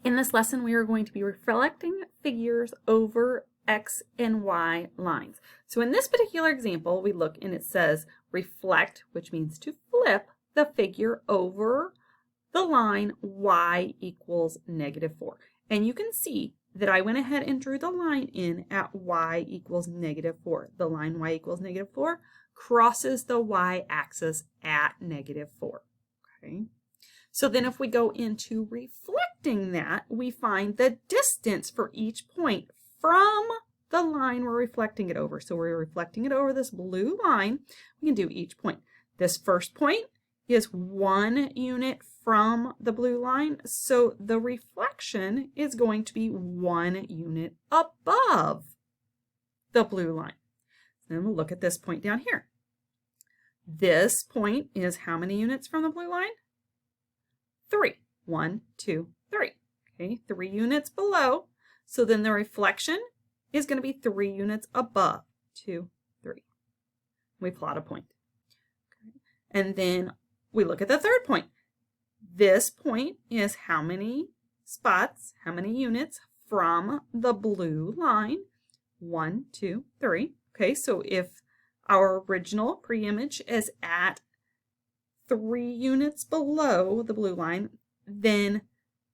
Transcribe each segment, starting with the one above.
In this lesson, we are going to be reflecting figures over X and Y lines. So in this particular example, we look and it says reflect, which means to flip the figure over the line Y equals -4. And you can see that I went ahead and drew the line in at Y equals -4. The line Y equals -4 crosses the Y axis at -4. Okay. So then if we go into reflecting that, we find the distance for each point from the line we're reflecting it over. So we're reflecting it over this blue line. We can do each point. This first point is 1 unit from the blue line. So the reflection is going to be 1 unit above the blue line. Then we'll look at this point down here. This point is how many units from the blue line? 3. 1, 2, 3. Okay, 3 units below. So then the reflection is going to be 3 units above. 2, 3. We plot a point. Okay. And then we look at the third point. This point is how many spots, how many units from the blue line? 1, 2, 3. Okay, so if our original pre-image is at 3 units below the blue line, then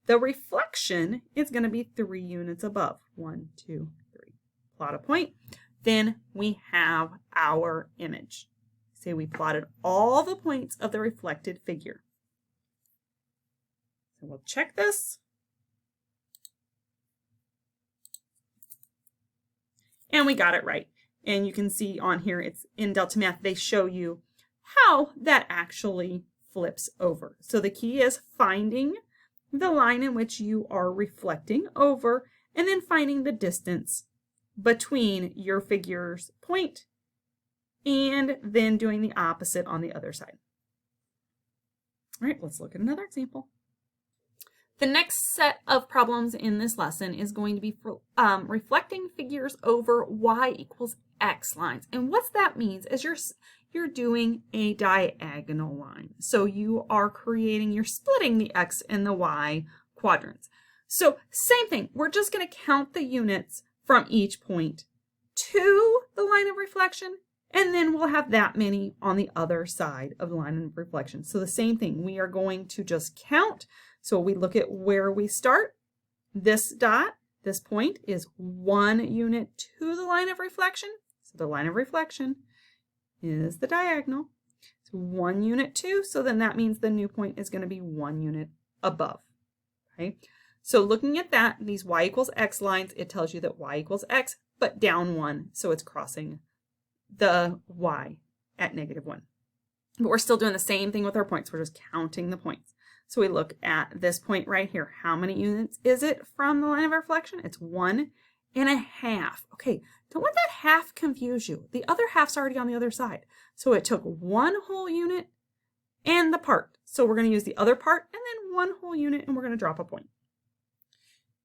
the reflection is going to be 3 units above. 1, 2, 3. Plot a point. Then we have our image. Say we plotted all the points of the reflected figure. So we'll check this. And we got it right. And you can see on here, it's in Delta Math, they show you how that actually flips over. So the key is finding the line in which you are reflecting over and then finding the distance between your figure's point and then doing the opposite on the other side. All right, let's look at another example. The next set of problems in this lesson is going to be for, reflecting figures over Y equals X lines. And what that means is you're doing a diagonal line. So you're splitting the X and the Y quadrants. So same thing, we're just going to count the units from each point to the line of reflection, and then we'll have that many on the other side of the line of reflection. So the same thing, we are going to just count. So we look at where we start. This dot, this point is 1 unit to the line of reflection. So the line of reflection is the diagonal. It's 1 unit to, so then that means the new point is going to be 1 unit above. Okay. So looking at that, these Y equals X lines, it tells you that Y equals X, but down 1, so it's crossing the Y at -1. But we're still doing the same thing with our points. We're just counting the points. So we look at this point right here. How many units is it from the line of reflection? It's 1.5. Okay, don't let that half confuse you. The other half's already on the other side. So it took 1 whole unit and the part. So we're going to use the other part and then 1 whole unit and we're going to drop a point.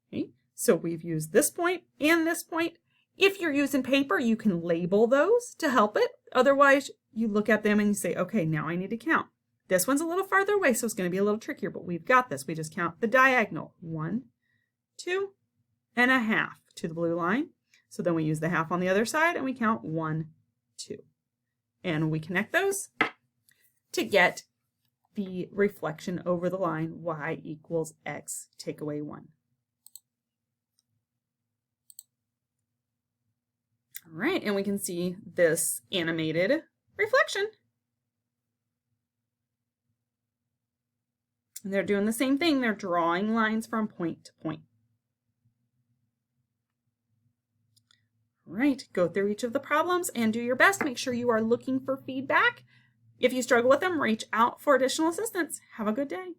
Okay, so we've used this point and this point. If you're using paper, you can label those to help it. Otherwise, you look at them and you say, okay, now I need to count. This one's a little farther away, so it's going to be a little trickier, but we've got this. We just count the diagonal. 1, 2.5 to the blue line. So then we use the half on the other side and we count 1, 2. And we connect those to get the reflection over the line Y equals X, take away 1. All right, and we can see this animated reflection. And they're doing the same thing. They're drawing lines from point to point. All right, go through each of the problems and do your best. Make sure you are looking for feedback. If you struggle with them, reach out for additional assistance. Have a good day.